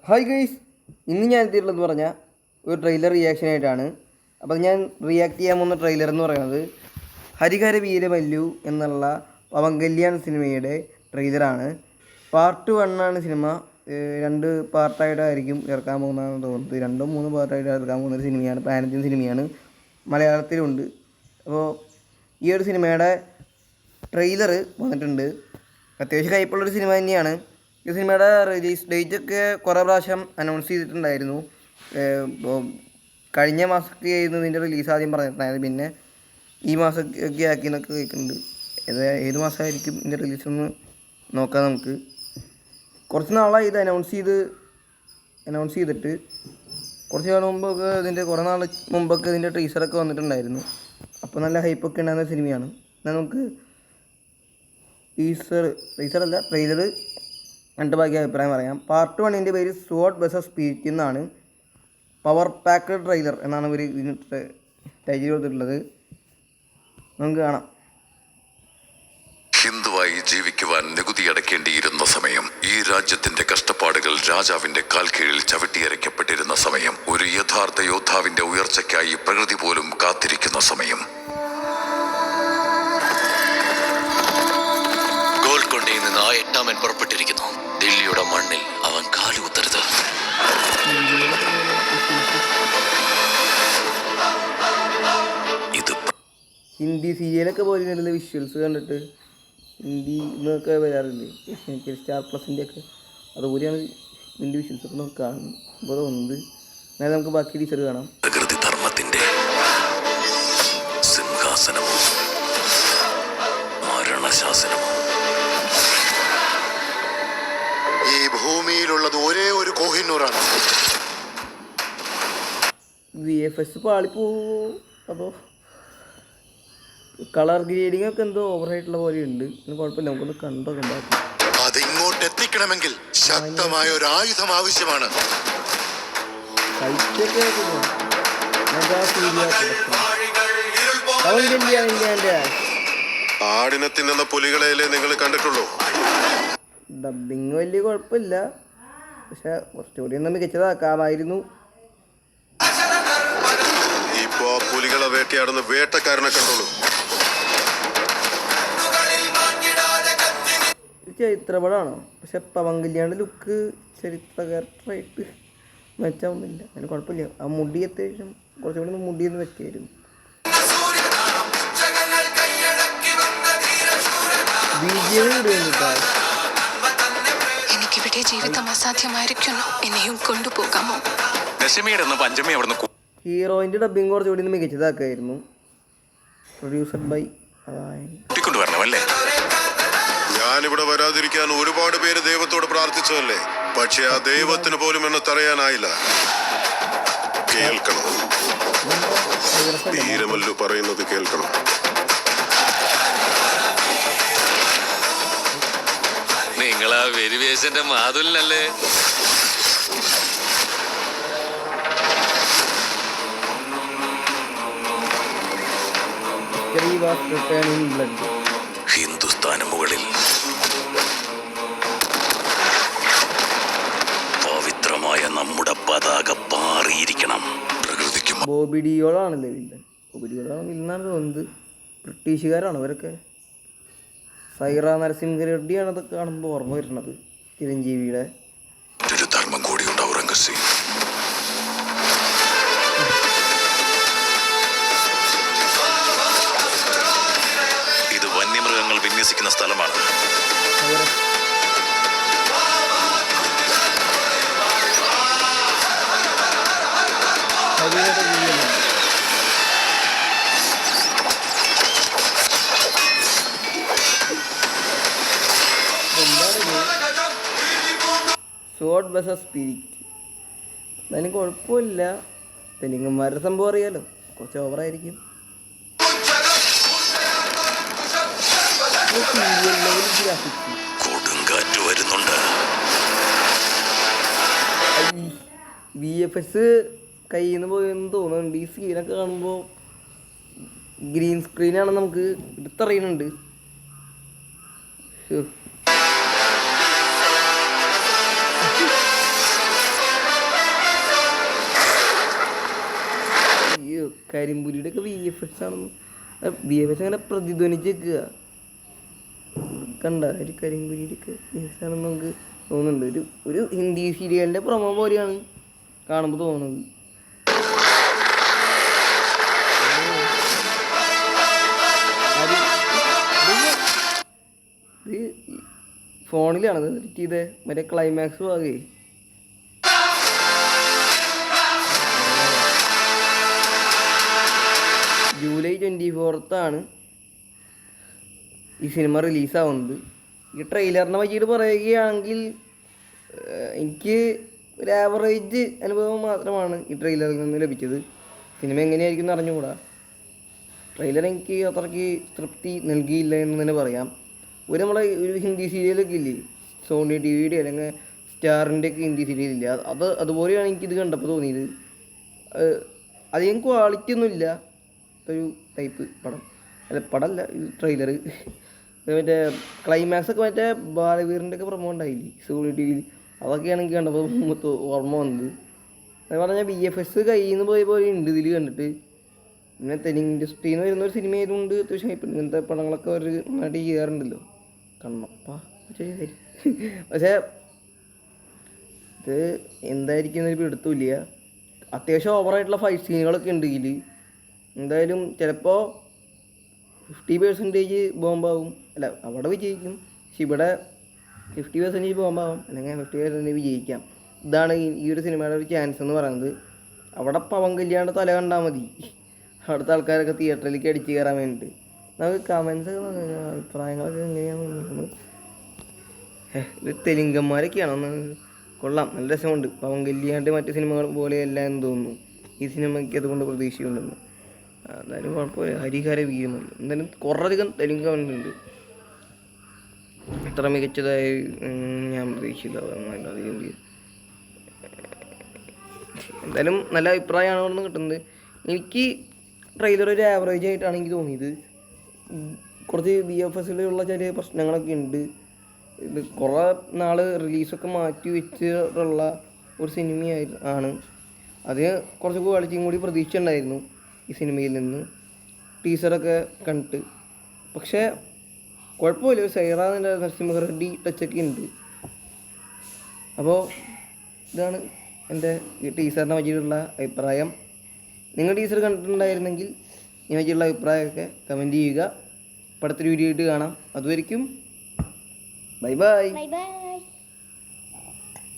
Hi guys, ഇന്ന് ഞാൻ എത്തിയിട്ടുള്ളതെന്ന് പറഞ്ഞാൽ ഒരു ട്രെയിലർ റിയാക്ഷനായിട്ടാണ്. അപ്പോൾ ഞാൻ റിയാക്ട് ചെയ്യാൻ പോകുന്ന ട്രെയിലർ എന്ന് പറയുന്നത് ഹരിഹര വീരമല്ലു എന്നുള്ള പവൻ കല്യാൺ സിനിമയുടെ ട്രെയിലറാണ്. പാർട്ട് 1 ആണ് സിനിമ. 2 പാർട്ടായിട്ടായിരിക്കും ഇറക്കാൻ പോകുന്നതെന്ന് തോന്നുന്നത്. 2-3 പാർട്ടായിട്ട് ഇറക്കാൻ പോകുന്ന ഒരു സിനിമയാണ്. പാൻ സിനിമയാണ്, മലയാളത്തിലുണ്ട്. അപ്പോൾ ഈ ഒരു സിനിമയുടെ ട്രെയിലർ വന്നിട്ടുണ്ട്. അത്യാവശ്യം കയ്പുള്ളൊരു സിനിമ തന്നെയാണ്. ഈ സിനിമയുടെ റിലീസ് ഡേറ്റൊക്കെ കുറേ പ്രാവശ്യം അനൗൺസ് ചെയ്തിട്ടുണ്ടായിരുന്നു. കഴിഞ്ഞ മാസമൊക്കെ ആയിരുന്നു ഇതിൻ്റെ റിലീസ് ആദ്യം പറഞ്ഞിട്ടുണ്ടായിരുന്നു. പിന്നെ ഈ മാസമൊക്കെ ആക്കി എന്നൊക്കെ കേൾക്കുന്നുണ്ട്. ഏത് മാസമായിരിക്കും ഇതിൻ്റെ റിലീസൊന്ന് നോക്കാം നമുക്ക്. കുറച്ച് നാളായി ഇത് അനൗൺസ് ചെയ്തിട്ട്. കുറച്ച് നാൾ മുമ്പൊക്കെ കുറേ നാൾ മുമ്പൊക്കെ ഇതിൻ്റെ ടീസറൊക്കെ വന്നിട്ടുണ്ടായിരുന്നു. അപ്പോൾ നല്ല ഹൈപ്പൊക്കെ ഉണ്ടാകുന്ന സിനിമയാണ്. എന്നാൽ നമുക്ക് ട്രെയിലർ കണ്ട് ബാക്കി അഭിപ്രായം പറയാം. പാർട്ട് 1 പേര് സ്വാഡ് വേഴ്സസ് സ്പിരിറ്റ് എന്നാണ്. പവർ പാക്ക്ഡ് ട്രെയിലർ എന്നാണ് ഇവർ ഇതിന് ടൈറ്റിൽ കൊടുത്തിട്ടുള്ളത്. നമുക്ക് കാണാം. ഹിന്ദുവായി ജീവിക്കുവാൻ നികുതി അടയ്ക്കേണ്ടിയിരുന്ന സമയം, ഈ രാജ്യത്തിന്റെ കഷ്ടപ്പാടുകൾ രാജാവിന്റെ കാൽ കീഴിൽ ചവിട്ടിയരയ്ക്കപ്പെട്ടിരുന്ന സമയം, ഒരു യഥാർത്ഥ യോദ്ധാവിന്റെ ഉയർച്ചയ്ക്കായി പ്രകൃതി പോലും കാത്തിരിക്കുന്ന സമയം. ഗോൽക്കൊണ്ടയിൽ നിന്ന് ആ 8-ാമൻ പുറപ്പെട്ടിരിക്കുന്നു. ദില്ലിയുടെ മണ്ണിൽ അവൻ കാലുകുത്തരുത്. ഇത് ഹിന്ദി സീരിയലൊക്കെ പോലെ വിഷ്വൽസ് കണ്ടിട്ട് ഹിന്ദി എന്നൊക്കെ വരാറില്ലേ, സ്റ്റാർ പ്ലസിൻ്റെ ഒക്കെ അതുപോലെയാണ് ഇതിൻ്റെ വിഷ്വൽസൊക്കെ നമുക്ക് കാണുമ്പോൾ തോന്നുന്നത്. എന്നാൽ നമുക്ക് ബാക്കി ടീച്ചർ കാണാം. പ്രകൃതി ധർമ്മത്തിന്റെ സിംഹാസനമോ മരണശാസനമോ, ഈ ഭൂമിയിലുള്ളത് ഒരേ ഒരു കോഹിനൂറാണ്. VFX പാളിപ്പോവും. അപ്പോൾ കളർ ഗ്രേഡിംഗ് ഒക്കെ എന്തോ ഓവറായിട്ടുള്ള പോലെ ഉണ്ട്. കുഴപ്പമില്ല, നമുക്കൊന്ന് കണ്ടോക്കാം. അത് ഇങ്ങോട്ട് എത്തിക്കണമെങ്കിൽ ശക്തമായ ഒരു ആയുധം ആവശ്യമാണ്. ആടിനെ തിന്നുന്ന പുലികളെയല്ലേ നിങ്ങൾ കണ്ടിട്ടുള്ളൂ. ഡബിങ് വലിയ കുഴപ്പമില്ല, പക്ഷെ കുറച്ചുകൂടി ഒന്ന് മികച്ചതാക്കാമായിരുന്നു. ഇപ്പോ പുലികളെ വേട്ടയാടുന്ന വേട്ടക്കാരനെ കണ്ടോളൂ. ചരിത്രപടമാണോ? പക്ഷെ പവൻ കല്യാണിന്റെ ലുക്ക് ചരിത്ര ക്യാരക്ടറായിട്ട് മെച്ചാവുന്നില്ല. അതിന് കുഴപ്പമില്ല. ആ മുടി അത്യാവശ്യം കുറച്ചുകൂടി ഒന്ന് മുടിയൊന്ന് വെച്ചായിരുന്നു. എനിക്കിവിടെ ജീവിതം അസാധ്യമായിരിക്കുന്നു. എന്നെയും കൊണ്ടുപോകാമോ? ഹീറോയിന്റെ ഡബിങ് കുറച്ചുകൂടി ഒന്ന് മികച്ചതാക്കായിരുന്നു. പ്രൊഡ്യൂസഡ് ബൈ ഞാനിവിടെ വരാതിരിക്കാൻ ഒരുപാട് പേര് ദൈവത്തോട് പ്രാർത്ഥിച്ചതല്ലേ, പക്ഷെ ആ ദൈവത്തിന് പോലും എന്നെ തടയാനായില്ല. കേൾക്കണം, വീരമല്ലു പറയുന്നത് കേൾക്കണം. നിങ്ങളാ വെരിവേശന്റെ മാതുലല്ലേ? ഹിന്ദുസ്ഥാന് മുകളിൽ പവിത്രമായ നമ്മുടെ പതാക പാറിയിരിക്കണം. പ്രകൃതിക്ക് ബോബി ഡിയോളാണല്ലേ വില്ലൻ. ബോബി ഡിയോളാണ് വില്ലെന്നാണ് തോന്നുന്നത്. ബ്രിട്ടീഷുകാരാണ് അവരൊക്കെ. സൈറ നരസിംഹ റെഡ്ഡിയാണ് അതൊക്കെ കാണുമ്പോൾ ഓർമ്മ വരുന്നത്. ചിരഞ്ജീവിയുടെ ഒരു ധർമ്മം കൂടിയുണ്ട് ഔറംഗസീബ്. ഇത് വന്യമൃഗങ്ങൾ വിന്യസിക്കുന്ന സ്ഥലമാണ്. സ്വാഡ് വേഴ്സസ് സ്പിരിറ്റ്. അതിന് കുഴപ്പമില്ല. തെലുങ്കന്മാരുടെ സംഭവം അറിയാലോ, കുറച്ച് ഓവറായിരിക്കും. കൊടുങ്കാറ്റ് വരുന്നുണ്ട്. VFX കയ്യിൽ നിന്ന് പോയെന്ന് തോന്നുന്നുണ്ട്. ഈ സീനൊക്കെ കാണുമ്പോൾ ഗ്രീൻ സ്ക്രീനാണ് നമുക്ക് എടുത്തറിയുന്നുണ്ട്. കരിമ്പുലിയുടെ ഒക്കെ VFX ആണെന്ന് VFX അങ്ങനെ പ്രതിധ്വനിച്ച് വെക്കുക കണ്ട ഒരു കരിമ്പുലിയുടെ ഒക്കെ VFX ആണെന്ന് നമുക്ക് തോന്നുന്നുണ്ട്. ഒരു ഹിന്ദി സീരിയലിൻ്റെ പ്രൊമോ പോലെയാണ് കാണുമ്പോൾ തോന്നുന്നത്. ഇത് ഫോണിലാണ് എഡിറ്റ് ചെയ്തത്. മറ്റേ ക്ലൈമാക്സ് ഭാഗേ ജൂലൈ 24 ഈ സിനിമ റിലീസാവുന്നത്. ഈ ട്രെയിലറിനെ പറ്റിയിട്ട് പറയുകയാണെങ്കിൽ എനിക്ക് ഒരു ആവറേജ് അനുഭവം മാത്രമാണ് ഈ ട്രെയിലറിൽ നിന്ന് ലഭിച്ചത്. സിനിമ എങ്ങനെയായിരിക്കും എന്ന് അറിഞ്ഞുകൂടാ. ട്രെയിലർ എനിക്ക് അത്രയ്ക്ക് തൃപ്തി നൽകിയില്ല എന്ന് തന്നെ പറയാം. നമ്മളെ ഒരു ഹിന്ദി സീരിയലൊക്കെ ഇല്ലേ, സോണി TVയുടെ അല്ലെങ്കിൽ സ്റ്റാറിൻ്റെ ഒക്കെ ഹിന്ദി സീരിയലില്ല, അതുപോലെയാണ് എനിക്കിത് കണ്ടപ്പോൾ തോന്നിയത്. അധികം ക്വാളിറ്റി ഒന്നുമില്ല. ഒരു ടൈപ്പ് പടമല്ല ട്രെയിലർ. മറ്റേ ക്ലൈമാക്സ് ഒക്കെ മറ്റേ ബാലവീറിൻ്റെ ഒക്കെ പ്രൊമോ ഉണ്ടായില്ലേ സോണി TVയിൽ, അതൊക്കെയാണ് എനിക്ക് കണ്ടപ്പോൾ ഓർമ്മ വന്നത്. അത് പറഞ്ഞാൽ VFX കയ്യിൽ നിന്ന് പോയ പോലെ ഉണ്ട് ഇതിൽ കണ്ടിട്ട്. പിന്നെ തെലുങ്ക് ഇൻഡസ്ട്രിയിൽ നിന്ന് വരുന്ന ഒരു സിനിമ ആയതുകൊണ്ട് അത്യാവശ്യം ഇപ്പം ഇങ്ങനത്തെ പടങ്ങളൊക്കെ അവർ നടി ചെയ്യാറുണ്ടല്ലോ. കണ്ണപ്പ പക്ഷേ ഇത് എന്തായിരിക്കും എന്നൊരു പിടുത്തമില്ല. അത്യാവശ്യം ഓവറായിട്ടുള്ള ഫൈറ്റ് സീനുകളൊക്കെ ഉണ്ട് ഇതിൽ. എന്തായാലും ചിലപ്പോൾ 50% ബോംബാവും, അല്ല അവിടെ വിജയിക്കും. പക്ഷെ ഇവിടെ 50% ബോംബാവും, അല്ലെങ്കിൽ 50% വിജയിക്കാം. ഇതാണ് ഈ ഒരു സിനിമയുടെ ഒരു ചാൻസ് എന്ന് പറയുന്നത്. അവിടെ പവൻ കല്യാണിൻ്റെ തല കണ്ടാൽ മതി അവിടുത്തെ ആൾക്കാരൊക്കെ തിയേറ്ററിലേക്ക് അടിച്ച് കയറാൻ വേണ്ടിയിട്ട്. നമുക്ക് കമൻസൊക്കെ അഭിപ്രായങ്ങളൊക്കെ എങ്ങനെയാണെന്ന്. ഇത് തെലുങ്കന്മാരൊക്കെയാണോ? കൊള്ളാം, നല്ല രസമുണ്ട്. പവൻ കല്യാണിൻ്റെ മറ്റ് സിനിമകൾ പോലെയല്ല എന്ന് തോന്നുന്നു ഈ സിനിമയ്ക്ക്, അതുകൊണ്ട് പ്രതീക്ഷയുണ്ടെന്ന്. എന്തായാലും കുഴപ്പമില്ല. ഹരിഹര വീരമല്ലു എന്തായാലും കുറേയധികം തെലുങ്ക് കണ്ടുണ്ട്. ഇത്ര മികച്ചതായി ഞാൻ പ്രതീക്ഷിച്ചില്ല. എന്തായാലും നല്ല അഭിപ്രായമാണ് അവിടെ നിന്ന് കിട്ടുന്നത്. എനിക്ക് ട്രെയിലർ ഒരു ആവറേജ് ആയിട്ടാണ് എനിക്ക് തോന്നിയത്. കുറച്ച് VFXലുള്ള ചെറിയ പ്രശ്നങ്ങളൊക്കെ ഉണ്ട്. ഇത് കുറേ നാൾ റിലീസൊക്കെ മാറ്റി വെച്ചിട്ടുള്ള ഒരു സിനിമയാണ്. അത് കുറച്ച് ക്വാളിറ്റിയും കൂടി പ്രതീക്ഷിച്ചിട്ടുണ്ടായിരുന്നു ഈ സിനിമയിൽ നിന്ന്, ടീസറൊക്കെ കണ്ടിട്ട്. പക്ഷേ കുഴപ്പമില്ല, സൈറ നരസിംഹ റെഡ്ഡി ടച്ചൊക്കെ ഉണ്ട്. അപ്പോൾ ഇതാണ് എൻ്റെ ഈ ടീസറിനെ പറ്റിയിട്ടുള്ള അഭിപ്രായം. നിങ്ങൾ ടീച്ചർ കണ്ടിട്ടുണ്ടായിരുന്നെങ്കിൽ ഇതിനെ പറ്റിയുള്ള അഭിപ്രായമൊക്കെ കമൻറ്റ് ചെയ്യുക. അടുത്തൊരു വീഡിയോ ആയിട്ട് കാണാം. അതുവരെയ്ക്കും ബൈ ബൈ.